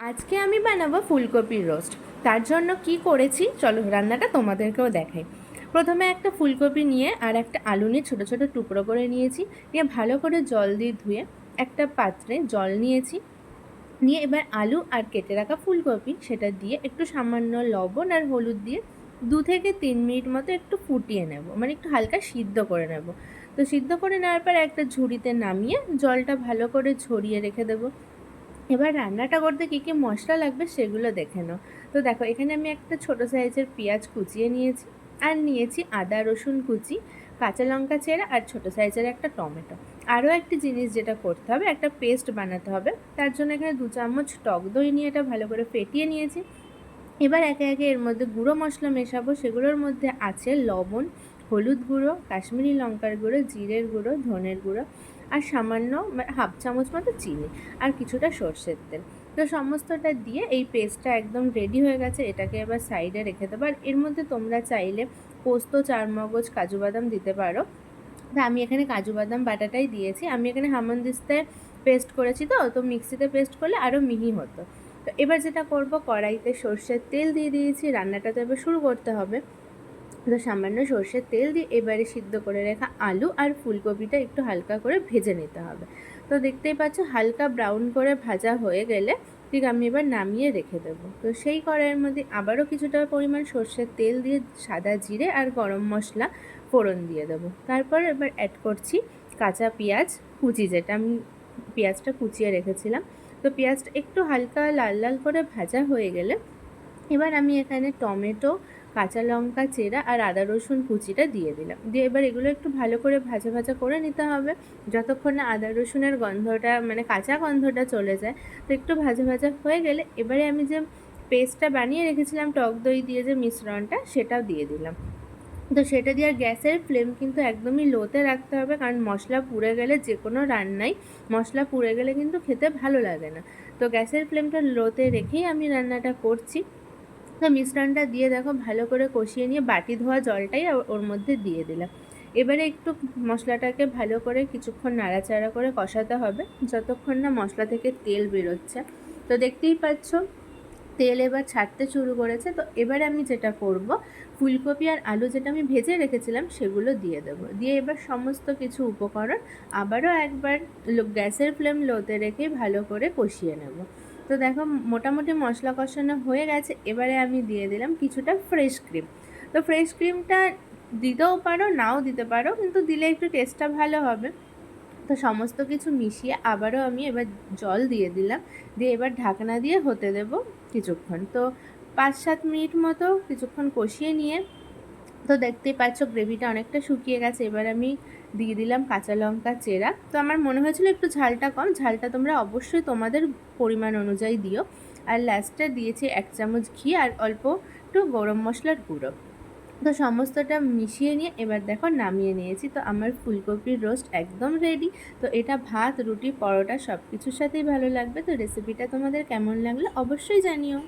আজকে আমি বানাবো ফুলকপির রোস্ট। তার জন্য কি করেছি চলো রান্নাটা তোমাদেরকেও দেখাই। প্রথমে একটা ফুলকপি নিয়ে আর একটা আলু নিয়ে ছোটো ছোটো টুকরো করে নিয়েছি। নিয়ে ভালো করে জল দিয়ে ধুয়ে একটা পাত্রে জল নিয়েছি। নিয়ে এবার আলু আর কেটে রাখা ফুলকপি সেটা দিয়ে একটু সামান্য লবণ আর হলুদ দিয়ে 2 থেকে 3 মিনিট মতো একটু ফুটিয়ে নেব, মানে একটু হালকা সিদ্ধ করে নেব। তো সিদ্ধ করে নেওয়ার পর একটা ঝুড়িতে নামিয়ে জলটা ভালো করে ঝরিয়ে রেখে দেবো। এবার রান্নাটা করতে কী কী মশলা লাগবে সেগুলো দেখে নাও। তো দেখো এখানে আমি একটা ছোটো সাইজের পেঁয়াজ কুচিয়ে নিয়েছি, আর নিয়েছি আদা রসুন কুচি, কাঁচা লঙ্কা চেরা আর ছোটো সাইজের একটা টমেটো। আরও একটি জিনিস যেটা করতে হবে, একটা পেস্ট বানাতে হবে। তার জন্য এখানে 2 চামচ টক দই নিয়ে এটা ভালো করে ফেটিয়ে নিয়েছি। এবার একে একে এর মধ্যে গুঁড়ো মশলা মেশাবো। সেগুলোর মধ্যে আছে লবণ, হলুদ গুঁড়ো, কাশ্মীরি লঙ্কার গুঁড়ো, জিরের গুঁড়ো, ধনের গুঁড়ো আর সামান্য 1/2 চামচ মতো চিনি আর কিছুটা সর্ষের তেল। তো সমস্তটা দিয়ে এই পেস্টটা একদম রেডি হয়ে গেছে। এটাকে এবার সাইডে রেখে দেবো। আর এর মধ্যে তোমরা চাইলে পোস্ত, চারমগজ, কাজু বাদাম দিতে পারো। তা আমি এখানে কাজু বাদাম বাটাটাই দিয়েছি। আমি এখানে হামানদিস্তায় পেস্ট করেছি, তো মিক্সিতে পেস্ট করলে আরও মিহি হতো। তো এবার যেটা করব, কড়াইতে সর্ষের তেল দিয়ে দিয়েছি। রান্নাটা তো এবার শুরু করতে হবে। তো সামান্য সর্ষের তেল দিয়ে এবারে সিদ্ধ করে রাখা আলু আর ফুলকপিটা একটু হালকা করে ভেজে নিতে হবে। তো দেখতেই পাচ্ছ হালকা ব্রাউন করে ভাজা হয়ে গেলে ঠিক আমি এবার নামিয়ে রেখে দেবো। তো সেই কড়াইয়ের মধ্যে আবারও কিছুটা পরিমাণ সর্ষের তেল দিয়ে সাদা জিরে আর গরম মশলা ফোড়ন দিয়ে দেবো। তারপর এবার অ্যাড করছি কাঁচা পেঁয়াজ কুচি, যেটা আমি পেঁয়াজটা কুচিয়ে রেখেছিলাম। তো পেঁয়াজটা একটু হালকা লাল লাল করে ভাজা হয়ে গেলে এবার আমি এখানে টমেটো, কাঁচা লঙ্কা চেরা আর আদা রসুন কুচিটা দিয়ে দিলাম। দিয়ে এবার এগুলো একটু ভালো করে ভাজা ভাজা করে নিতে হবে, যতক্ষণ না আদা রসুনের গন্ধটা, মানে কাঁচা গন্ধটা চলে যায়। তো একটু ভাজা ভাজা হয়ে গেলে এবারে আমি যে পেস্টটা বানিয়ে রেখেছিলাম টক দই দিয়ে, যে মিশ্রণটা, সেটাও দিয়ে দিলাম। তো সেটা দিয়ে গ্যাসের ফ্লেম কিন্তু একদমই লোতে রাখতে হবে, কারণ মশলা পুড়ে গেলে যে কোনো রান্নাই মশলা পুড়ে গেলে কিন্তু খেতে ভালো লাগে না। তো গ্যাসের ফ্লেমটা লোতে রেখেই আমি রান্নাটা করছি। তো মিশ্রণটা দিয়ে দেখো ভালো করে কষিয়ে নিয়ে বাটি ধোয়া জলটাই ওর মধ্যে দিয়ে দিলাম। এবারে একটু মশলাটাকে ভালো করে কিছুক্ষণ নাড়াচাড়া করে কষাতে হবে, যতক্ষণ না মশলা থেকে তেল বেরোচ্ছে। তো দেখতেই পাচ্ছ তেল এবার ছাড়তে শুরু করেছে। তো এবারে আমি যেটা করব, ফুলকপি আর আলু যেটা আমি ভেজে রেখেছিলাম সেগুলো দিয়ে দেবো। দিয়ে এবার সমস্ত কিছু উপকরণ আবারও একবার গ্যাসের ফ্লেম লোতে রেখে ভালো করে কষিয়ে নেব। তো দেখো মোটামুটি মশলা কষানো হয়ে গেছে। এবারে আমি দিয়ে দিলাম কিছুটা ফ্রেশ ক্রিম। তো ফ্রেশ ক্রিমটা দিতেও পারো, নাও দিতে পারো, কিন্তু দিলে একটু টেস্টটা ভালো হবে। তো সমস্ত কিছু মিশিয়ে আবারও আমি এবার জল দিয়ে দিলাম। দিয়ে এবার ঢাকনা দিয়ে হতে দেব কিছুক্ষণ। তো 5-7 মিনিট মতো কিছুক্ষণ কষিয়ে নিয়ে, তো দেখতেই পাচ্ছ গ্রেভিটা অনেকটা শুকিয়ে গেছে। এবার আমি দিয়ে দিলাম কাঁচা লঙ্কা চেরা। তো আমার মনে হয়েছিল একটু ঝালটা কম, ঝালটা তোমরা অবশ্যই তোমাদের পরিমাণ অনুযায়ী দিও। আর লাস্টে দিয়েছি 1 চামচ ঘি আর অল্প একটু গরম মশলার গুঁড়ো। তো সমস্তটা মিশিয়ে নিয়ে এবার দেখো নামিয়ে নিয়েছি। তো আমার ফুলকপির রোস্ট একদম রেডি। তো এটা ভাত, রুটি, পরোটা সব কিছুর সাথেই ভালো লাগবে। তো রেসিপিটা তোমাদের কেমন লাগলো অবশ্যই জানিও।